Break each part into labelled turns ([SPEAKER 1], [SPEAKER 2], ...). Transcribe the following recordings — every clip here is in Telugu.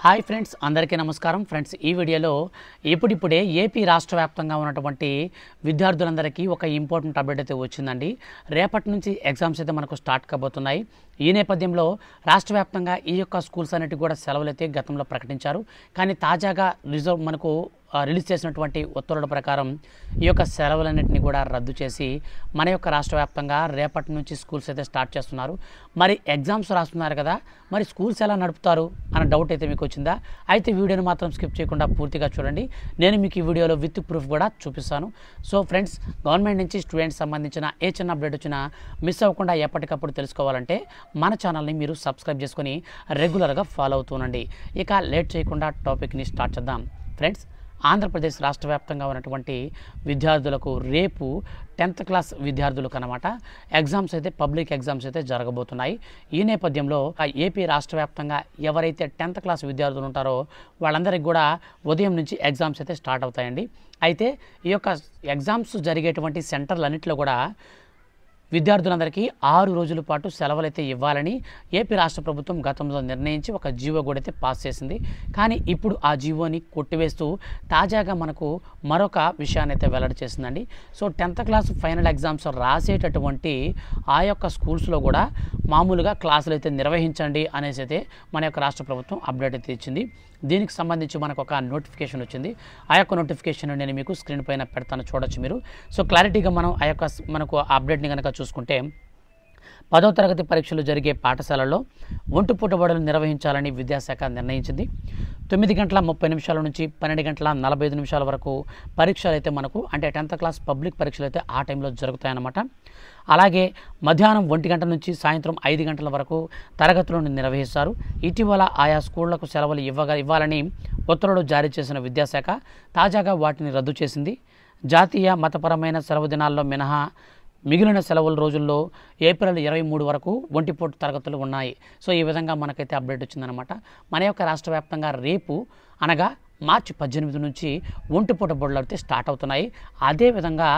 [SPEAKER 1] హాయ్ ఫ్రెండ్స్, అందరికీ నమస్కారం. ఫ్రెండ్స్, ఈ వీడియోలో ఇప్పుడిప్పుడే ఏపీ రాష్ట్ర వ్యాప్తంగా ఉన్నటువంటి విద్యార్థులందరికీ ఒక ఇంపార్టెంట్ అప్డేట్ అయితే వచ్చిందండి. రేపటి నుంచి ఎగ్జామ్స్ అయితే మనకు స్టార్ట్ కాబోతున్నాయి. ఈ నేపథ్యంలో రాష్ట్ర వ్యాప్తంగా ఈ యొక్క స్కూల్స్ అన్నిటికీ కూడా సెలవులు అయితే గతంలో ప్రకటించారు. కానీ తాజాగా రిలీజ్ చేసినటువంటి ఉత్తర్వుల ప్రకారం ఈ యొక్క సెలవులన్నింటినీ కూడా రద్దు చేసి మన యొక్క రాష్ట్ర వ్యాప్తంగా రేపటి నుంచి స్కూల్స్ అయితే స్టార్ట్ చేస్తున్నారు. మరి ఎగ్జామ్స్ రాస్తున్నారు కదా, మరి స్కూల్స్ ఎలా నడుపుతారు అన్న డౌట్ అయితే మీకు వచ్చిందా? అయితే వీడియోని మాత్రం స్కిప్ చేయకుండా పూర్తిగా చూడండి. నేను మీకు ఈ వీడియోలో విత్ ప్రూఫ్ కూడా చూపిస్తాను. సో ఫ్రెండ్స్, గవర్నమెంట్ నుంచి స్టూడెంట్స్ సంబంధించిన ఏ చిన్న అప్డేట్ వచ్చినా మిస్ అవ్వకుండా ఎప్పటికప్పుడు తెలుసుకోవాలంటే మన ఛానల్ని మీరు సబ్స్క్రైబ్ చేసుకొని రెగ్యులర్గా ఫాలో అవుతూనండి. ఇక లేట్ చేయకుండా టాపిక్ని స్టార్ట్ చేద్దాం. ఫ్రెండ్స్, ఆంధ్రప్రదేశ్ రాష్ట్ర వ్యాప్తంగా ఉన్నటువంటి విద్యార్థులకు రేపు 10th క్లాస్ విద్యార్థులకు అన్నమాట ఎగ్జామ్స్ అయితే పబ్లిక్ ఎగ్జామ్స్ అయితే జరగబోతున్నాయి. ఈ నేపథ్యంలో ఏపీ రాష్ట్ర వ్యాప్తంగా ఎవరైతే 10th క్లాస్ విద్యార్థులు ఉంటారో వాళ్ళందరికీ కూడా ఉదయం నుంచి ఎగ్జామ్స్ అయితే స్టార్ట్ అవుతాయండి. అయితే ఈ యొక్క ఎగ్జామ్స్ జరిగేటువంటి సెంటర్లన్నింటిలో కూడా విద్యార్థులందరికీ 6 రోజుల పాటు సెలవులైతే ఇవ్వాలని ఏపీ రాష్ట్ర ప్రభుత్వం గతంలో నిర్ణయించి ఒక జీవో కూడా అయితే పాస్ చేసింది. కానీ ఇప్పుడు ఆ జీవోని కొట్టివేస్తూ తాజాగా మనకు మరొక విషయాన్ని అయితే వెల్లడి చేసిందండి. So 10th class final exams రాసేటటువంటి ఆ యొక్క స్కూల్స్లో కూడా మామూలుగా క్లాసులు అయితే నిర్వహించండి అనేసి అయితే మన యొక్క రాష్ట్ర ప్రభుత్వం అప్డేట్ అయితే ఇచ్చింది. దీనికి సంబంధించి మనకు ఒక నోటిఫికేషన్ వచ్చింది. ఆ యొక్క నోటిఫికేషన్ నేను మీకు స్క్రీన్ పైన పెడతాను, చూడొచ్చు మీరు. సో క్లారిటీగా మనం ఆ యొక్క మనకు అప్డేట్ని కనుక చూసుకుంటే 10వ తరగతి పరీక్షలు జరిగే పాఠశాలల్లో ఒంటిపూట బడులు నిర్వహించాలని విద్యాశాఖ నిర్ణయించింది. 9:30 నుంచి 12:45 వరకు పరీక్షలు అయితే మనకు అంటే 10th క్లాస్ పబ్లిక్ పరీక్షలు అయితే ఆ టైంలో జరుగుతాయన్నమాట. అలాగే మధ్యాహ్నం 1 గంట నుంచి సాయంత్రం 5 గంటల వరకు తరగతులను నిర్వహిస్తారు. ఇటీవల ఆయా స్కూళ్లకు సెలవులు ఇవ్వాలని ఉత్తర్వులు జారీ చేసిన విద్యాశాఖ తాజాగా వాటిని రద్దు చేసింది. జాతీయ మతపరమైన సెలవు దినాల్లో మినహా మిగిలిన సెలవుల రోజుల్లో ఏప్రిల్ 23 వరకు ఒంటిపూట తరగతులు ఉన్నాయి. సో ఈ విధంగా మనకైతే అప్డేట్ వచ్చిందనమాట. మన యొక్క రాష్ట్ర వ్యాప్తంగా రేపు అనగా మార్చి 18 నుంచి ఒంటిపూట బడులు అయితే స్టార్ట్ అవుతున్నాయి. అదేవిధంగా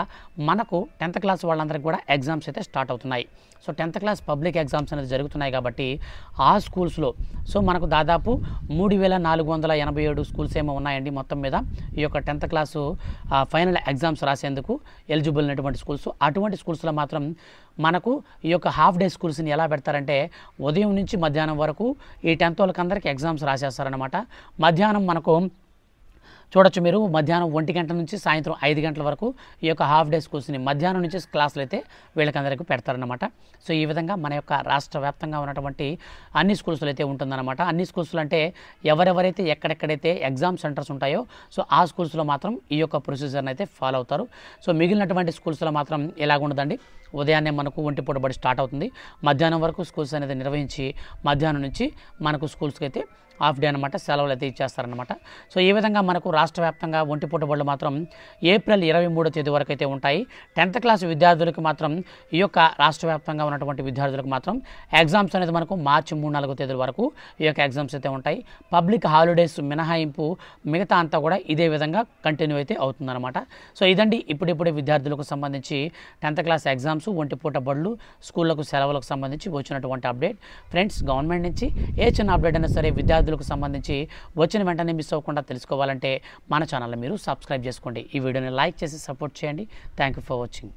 [SPEAKER 1] మనకు 10th క్లాస్ వాళ్ళందరికీ కూడా ఎగ్జామ్స్ అయితే స్టార్ట్ అవుతున్నాయి. So 10th class public exams అనేది జరుగుతున్నాయి కాబట్టి ఆ స్కూల్స్లో సో మనకు దాదాపు 3487 స్కూల్స్ ఏమో ఉన్నాయండి మొత్తం మీద ఈ యొక్క 10th క్లాసు ఫైనల్ ఎగ్జామ్స్ రాసేందుకు ఎలిజిబుల్ అయినటువంటి స్కూల్స్. అటువంటి స్కూల్స్లో మాత్రం మనకు ఈ యొక్క హాఫ్ డే స్కూల్స్ని ఎలా పెడతారంటే ఉదయం నుంచి మధ్యాహ్నం వరకు ఈ 10th వాళ్ళకి అందరికీ ఎగ్జామ్స్ రాసేస్తారనమాట. మధ్యాహ్నం మనకు చూడొచ్చు మీరు, మధ్యాహ్నం 1 గంట నుంచి సాయంత్రం 5 గంటల వరకు ఈ యొక్క హాఫ్ డే స్కూల్స్ని మధ్యాహ్నం నుంచి క్లాసులు అయితే వీళ్ళకందరికీ పెడతారనమాట. సో ఈ విధంగా మన యొక్క రాష్ట్ర వ్యాప్తంగా ఉన్నటువంటి అన్ని స్కూల్స్లో అయితే ఉంటుందన్నమాట. అన్ని స్కూల్స్లో అంటే ఎవరెవరైతే ఎక్కడెక్కడైతే ఎగ్జామ్ సెంటర్స్ ఉంటాయో సో ఆ స్కూల్స్లో మాత్రం ఈ యొక్క ప్రొసీజర్ని అయితే ఫాలో అవుతారు. సో మిగిలినటువంటి స్కూల్స్లో మాత్రం ఎలాగుండదండి, ఉదయాన్నే మనకు ఒంటిపూట బడి స్టార్ట్ అవుతుంది. మధ్యాహ్నం వరకు స్కూల్స్ అనేది నిర్వహించి మధ్యాహ్నం నుంచి మనకు స్కూల్స్కి అయితే హాఫ్ డే అనమాట సెలవులు అయితే ఇచ్చేస్తారనమాట. సో ఈ విధంగా మనకు రాష్ట్ర వ్యాప్తంగా ఒంటిపూట బడులు మాత్రం ఏప్రిల్ 23వ తేదీ వరకు అయితే ఉంటాయి. 10th క్లాస్ విద్యార్థులకు మాత్రం ఈ యొక్క రాష్ట్ర వ్యాప్తంగా ఉన్నటువంటి విద్యార్థులకు మాత్రం ఎగ్జామ్స్ అనేది మనకు మార్చి 3-4 తేదీల వరకు ఈ యొక్క ఎగ్జామ్స్ అయితే ఉంటాయి. పబ్లిక్ హాలిడేస్ మినహాయింపు మిగతా అంతా కూడా ఇదే విధంగా కంటిన్యూ అయితే అవుతుందన్నమాట. సో ఇదండి ఇప్పుడిప్పుడే విద్యార్థులకు సంబంధించి 10th క్లాస్ ఎగ్జామ్స్, ఒంటిపూట బడులు, స్కూళ్లకు సెలవులకు సంబంధించి వచ్చినటువంటి అప్డేట్. ఫ్రెండ్స్, గవర్నమెంట్ నుంచి ఏ చిన్న అప్డేట్ అయినా సరే విద్యార్థులకు సంబంధించి వచ్చిన వెంటనే మిస్ అవ్వకుండా తెలుసుకోవాలంటే మన ఛానల్ని మీరు సబ్స్క్రైబ్ చేసుకోండి. ఈ వీడియోని లైక్ చేసి సపోర్ట్ చేయండి. Thank you for watching.